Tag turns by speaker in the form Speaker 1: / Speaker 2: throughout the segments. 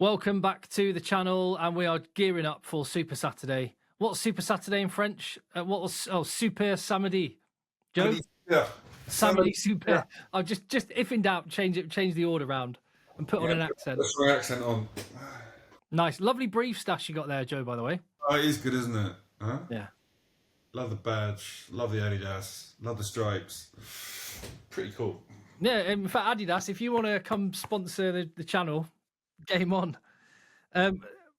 Speaker 1: Welcome back to the channel, and we are gearing up for Super Saturday. What's Super Saturday in French? Super Samedi. Joe?
Speaker 2: Yeah.
Speaker 1: Samedi Super.
Speaker 2: Yeah.
Speaker 1: I'll just if in doubt, change the order round and put on an accent.
Speaker 2: That's my accent on.
Speaker 1: Nice, lovely brief stash you got there, Joe. By the way.
Speaker 2: Oh, it is good, isn't it? Huh?
Speaker 1: Yeah.
Speaker 2: Love the badge. Love the Adidas. Love the stripes. Pretty cool.
Speaker 1: Yeah. In fact, Adidas, if you want to come sponsor the channel, game on.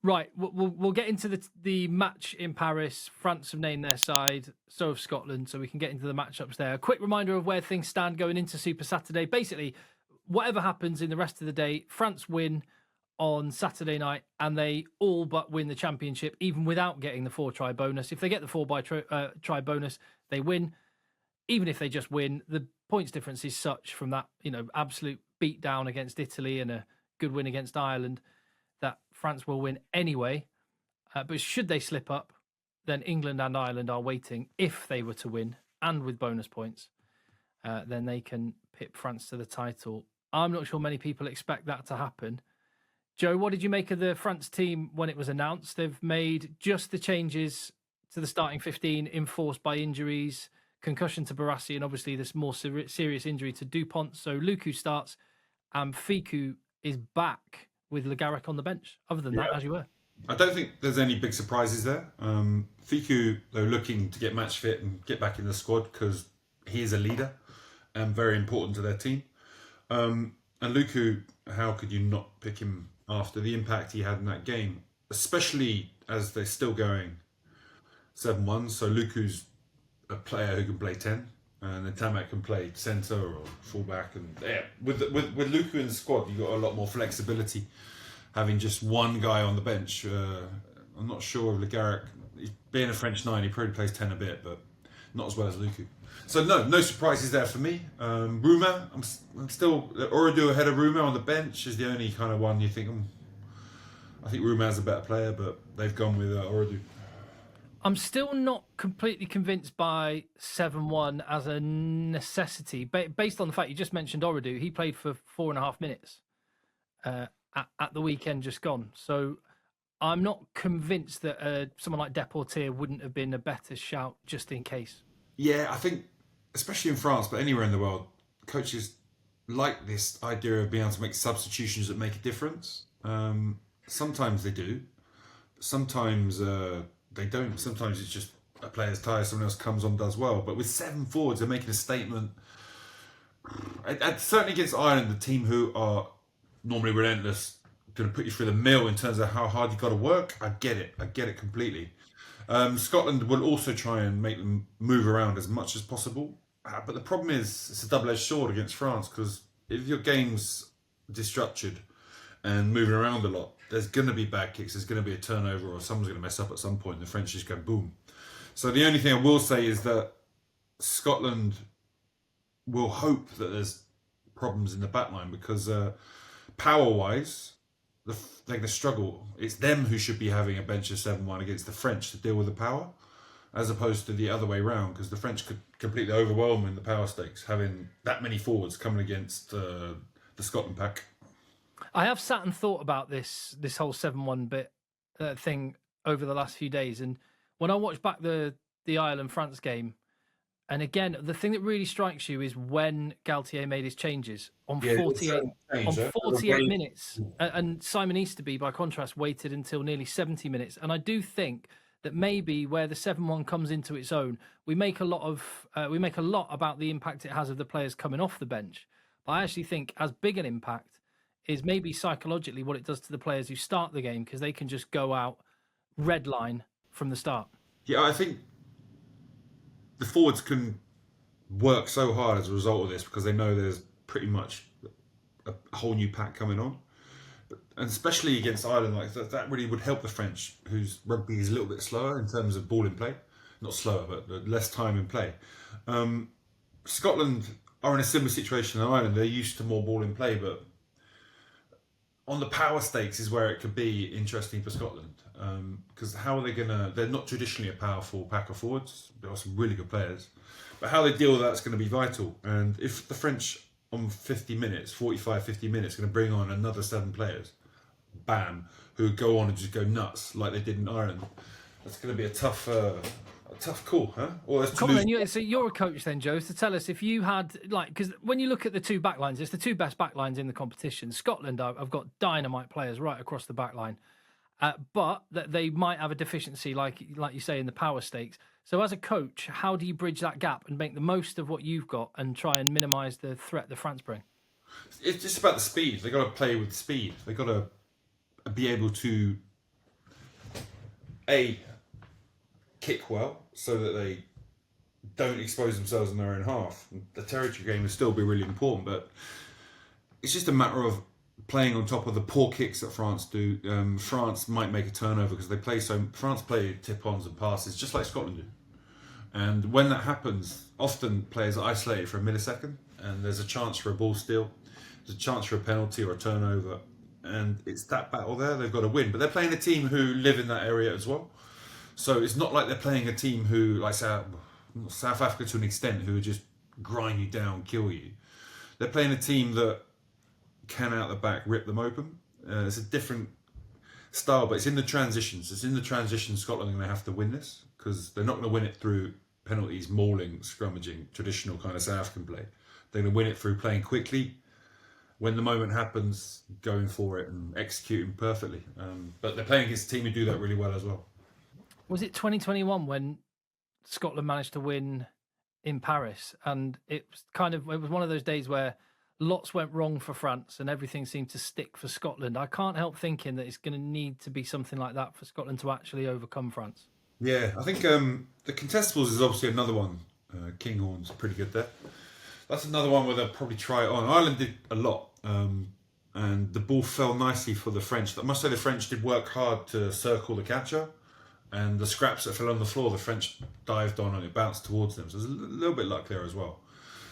Speaker 1: Right, we'll get into the match in Paris. France have named their side, so have Scotland, so we can get into the matchups there. A quick reminder of where things stand going into Super Saturday. Basically, whatever happens in the rest of the day, France win on Saturday night, and they all but win the championship, even without getting the 4-try bonus. If they get the try bonus, they win. Even if they just win, the points difference is such from that, absolute beatdown against Italy and a good win against Ireland, that France will win anyway. But should they slip up, then England and Ireland are waiting. If they were to win and with bonus points, then they can pip France to the title. I'm not sure many people expect that to happen. Joe, what did you make of the France team when it was announced? They've made just the changes to the starting 15 enforced by injuries, concussion to Barassi, and obviously this more serious injury to Dupont. So Luku starts and Fickou is back with Le Garrec on the bench. Other than that, as you were.
Speaker 2: I don't think there's any big surprises there. Fickou, though, looking to get match fit and get back in the squad because he is a leader and very important to their team. And Luku, how could you not pick him after the impact he had in that game, especially as they're still going 7-1. So Luku's a player who can play 10. And then Tamak can play centre or fullback, and with Luku in the squad, you got a lot more flexibility. Having just one guy on the bench, I'm not sure of Le Garrec. Being a French 9, he probably plays 10 a bit, but not as well as Luku. So no surprises there for me. Rouma, I'm still Oredu ahead of Rouma on the bench is the only kind of one you think. I think Rouma's a better player, but they've gone with Oredu.
Speaker 1: I'm still not completely convinced by 7-1 as a necessity, based on the fact you just mentioned Oredu. He played for 4.5 minutes at the weekend just gone. So I'm not convinced that someone like Deportier wouldn't have been a better shout just in case.
Speaker 2: Yeah, I think, especially in France, but anywhere in the world, coaches like this idea of being able to make substitutions that make a difference. Sometimes they do. Sometimes they don't. Sometimes it's just a player's tired, someone else comes on, does well. But with 7 forwards, they're making a statement. Certainly against Ireland, the team who are normally relentless, going to put you through the mill in terms of how hard you've got to work. I get it completely. Scotland will also try and make them move around as much as possible. But the problem is, it's a double-edged sword against France, because if your game's destructured and moving around a lot, there's going to be bad kicks, there's going to be a turnover, or someone's going to mess up at some point, and the French just go boom. So the only thing I will say is that Scotland will hope that there's problems in the backline, because power-wise, they're going to struggle. It's them who should be having a bench of 7-1 against the French to deal with the power, as opposed to the other way round, because the French could completely overwhelm in the power stakes, having that many forwards coming against the Scotland pack.
Speaker 1: I have sat and thought about this whole 7-1 bit thing over the last few days, and when I watched back the Ireland-France game, and again, the thing that really strikes you is when Galtier made his changes on 48 minutes, and Simon Easterby, by contrast, waited until nearly 70 minutes. And I do think that maybe where the 7-1 comes into its own, we make a lot about the impact it has of the players coming off the bench. But I actually think as big an impact is maybe psychologically what it does to the players who start the game, because they can just go out red line from the start.
Speaker 2: Yeah, I think the forwards can work so hard as a result of this, because they know there's pretty much a whole new pack coming on. And especially against Ireland, like that really would help the French, whose rugby is a little bit slower in terms of ball in play. Not slower, but less time in play. Scotland are in a similar situation to Ireland. They're used to more ball in play, but on the power stakes is where it could be interesting for Scotland, because how are they they're not traditionally a powerful pack of forwards. There are some really good players, but how they deal with that's going to be vital. And if the French on 50 minutes, 45, 50 minutes, going to bring on another 7 players, bam, who go on and just go nuts like they did in Ireland. That's going to be a tough call, huh? Or that's
Speaker 1: Come on,
Speaker 2: Toulouse.
Speaker 1: then. So you're a coach then, Joe. So tell us if you had because when you look at the two backlines, it's the two best backlines in the competition. Scotland, I've got dynamite players right across the backline, but that they might have a deficiency, like you say, in the power stakes. So as a coach, how do you bridge that gap and make the most of what you've got and try and minimise the threat that France bring?
Speaker 2: It's just about the speed. They got to play with speed. They got to be able to kick well so that they don't expose themselves in their own half. The territory game will still be really important, but it's just a matter of playing on top of the poor kicks that France do. France might make a turnover because France play tip-ons and passes just like Scotland do. And when that happens, often players are isolated for a millisecond and there's a chance for a ball steal, there's a chance for a penalty or a turnover, and it's that battle there they've got to win. But they're playing a team who live in that area as well. So it's not like they're playing a team who, like South Africa to an extent, who would just grind you down, kill you. They're playing a team that can out the back rip them open. It's a different style, but it's in the transitions. It's in the transitions Scotland are going to have to win this because they're not going to win it through penalties, mauling, scrummaging, traditional kind of South African play. They're going to win it through playing quickly. When the moment happens, going for it and executing perfectly. But they're playing against a team who do that really well as well.
Speaker 1: Was it 2021 when Scotland managed to win in Paris? And it was one of those days where lots went wrong for France and everything seemed to stick for Scotland. I can't help thinking that it's going to need to be something like that for Scotland to actually overcome France.
Speaker 2: Yeah, I think the Contestables is obviously another one. Kinghorn's pretty good there. That's another one where they'll probably try it on. Ireland did a lot, and the ball fell nicely for the French. I must say the French did work hard to circle the catcher, and the scraps that fell on the floor, the French dived on and it bounced towards them. So there's a little bit of luck there as well.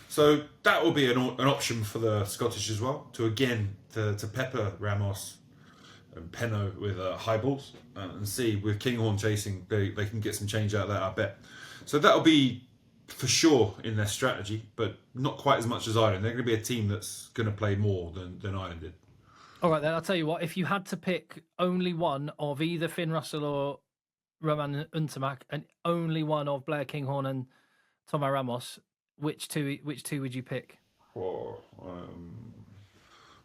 Speaker 2: So that will be an option for the Scottish as well, to pepper Ramos and Penno with high balls and see with Kinghorn chasing, they can get some change out of that, I bet. So that'll be for sure in their strategy, but not quite as much as Ireland. They're going to be a team that's going to play more than Ireland did.
Speaker 1: All right, then, I'll tell you what, if you had to pick only one of either Finn Russell or Roman Untamak and only one of Blair Kinghorn and Thomas Ramos, which two would you pick?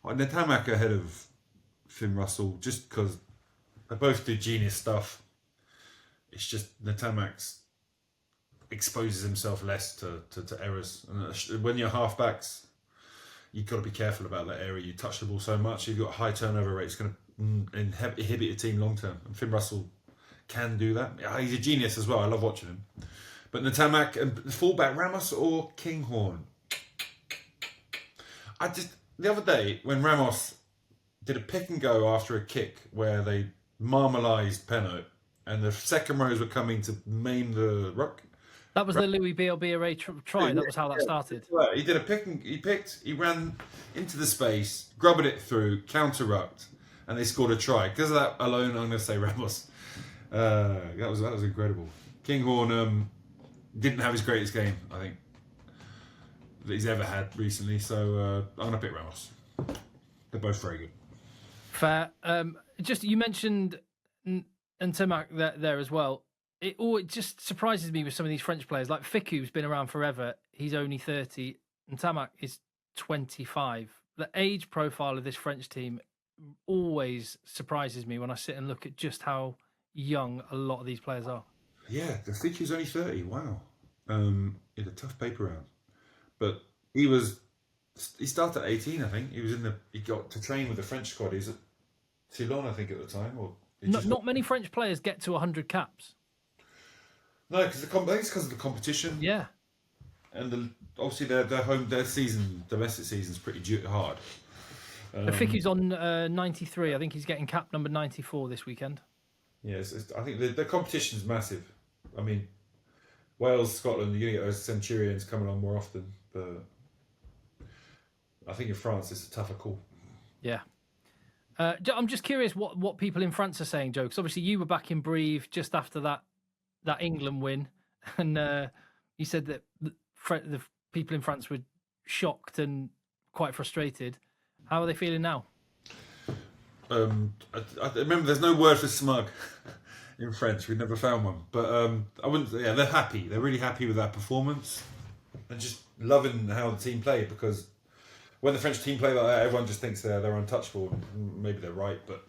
Speaker 2: Natamak ahead of Finn Russell, just because they both do genius stuff. It's just Natamak's exposes himself less to errors. And when you're halfbacks, you've got to be careful about that area. You touch the ball so much, you've got a high turnover rate. It's going to inhibit a team long term. And Finn Russell can do that. He's a genius as well. I love watching him. But Natamak and the fullback, Ramos or Kinghorn. The other day when Ramos did a pick and go after a kick where they marmalised Penno and the second rows were coming to maim the ruck.
Speaker 1: That was the Louis Bielbiere try. That was how that started.
Speaker 2: He did a pick and he ran into the space, grubbed it through, counter-rucked, and they scored a try. Because of that alone, I'm going to say Ramos. That was incredible. Kinghorn didn't have his greatest game, I think, that he's ever had recently. So I'm going to pick Ramos. They're both very good.
Speaker 1: Fair. Just you mentioned Ntamak there as well. It just surprises me with some of these French players. Like Ficou's been around forever. He's only 30. Ntamak is 25. The age profile of this French team always surprises me when I sit and look at just how young a lot of these players are.
Speaker 2: Yeah, I think he was only 30. Wow. He had a tough paper round. But he started at 18, I think. He got to train with the French squad. He was at Toulon, I think, at the time.
Speaker 1: Not many French players get to 100 caps.
Speaker 2: No, I think it's because of the competition.
Speaker 1: Yeah.
Speaker 2: And obviously their domestic season is pretty hard.
Speaker 1: I think he's on 93. I think he's getting cap number 94 this weekend.
Speaker 2: Yes, I think the competition is massive. I mean, Wales, Scotland, you're going to get those Centurions coming on more often. But I think in France, it's a tougher call.
Speaker 1: Yeah. I'm just curious what people in France are saying, Joe, because obviously you were back in Brive just after that England win, and you said that the people in France were shocked and quite frustrated. How are they feeling now?
Speaker 2: I remember there's no word for smug in French. We never found one, but I wouldn't. Yeah, they're happy. They're really happy with that performance, and just loving how the team played. Because when the French team play like that, everyone just thinks they're untouchable. Maybe they're right, but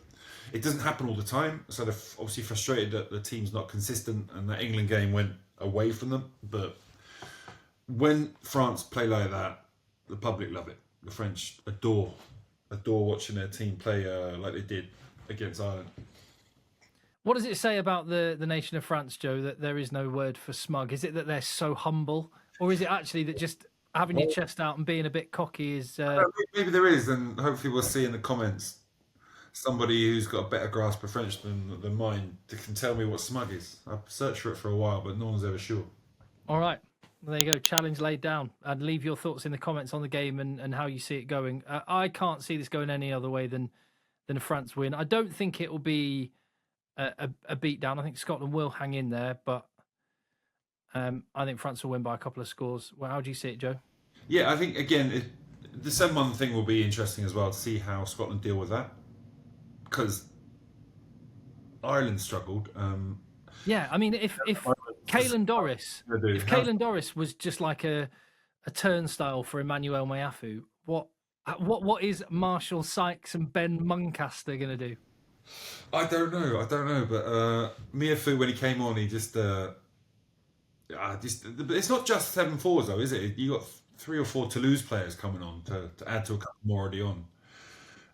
Speaker 2: it doesn't happen all the time. So they're obviously frustrated that the team's not consistent, and that England game went away from them. But when France play like that, the public love it. The French adore watching their team play like they did against Ireland.
Speaker 1: What does it say about the nation of France, Joe, that there is no word for smug? Is it that they're so humble, or is it actually that just having your chest out and being a bit cocky is...
Speaker 2: Maybe there is, and hopefully we'll see in the comments somebody who's got a better grasp of French than mine that can tell me what smug is. I've searched for it for a while, but no one's ever sure.
Speaker 1: All right. There you go. Challenge laid down. And leave your thoughts in the comments on the game and how you see it going. I can't see this going any other way than a France win. I don't think it will be a beatdown. I think Scotland will hang in there, but I think France will win by a couple of scores. Well, how do you see it, Joe?
Speaker 2: Yeah, I think, again, the 7-1 thing will be interesting as well to see how Scotland deal with that. Because Ireland struggled.
Speaker 1: Yeah, I mean, if Caelan Doris was just like a turnstile for Emmanuel Mayafu, what is Marshall Sykes and Ben Muncaster going to do?
Speaker 2: I don't know. But Miafu, when he came on, he just it's not just 7 forwards though, is it? You got 3 or 4 Toulouse players coming on to add to a couple more already on,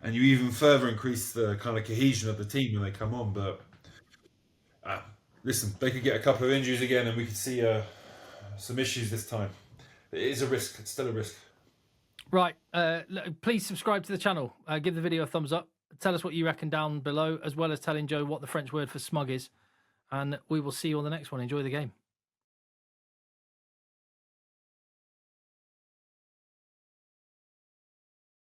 Speaker 2: and you even further increase the kind of cohesion of the team when they come on. But listen, they could get a couple of injuries again, and we could see some issues this time. It is a risk. It's still a risk.
Speaker 1: Right. Please subscribe to the channel. Give the video a thumbs up. Tell us what you reckon down below, as well as telling Joe what the French word for smug is. And we will see you on the next one. Enjoy the game.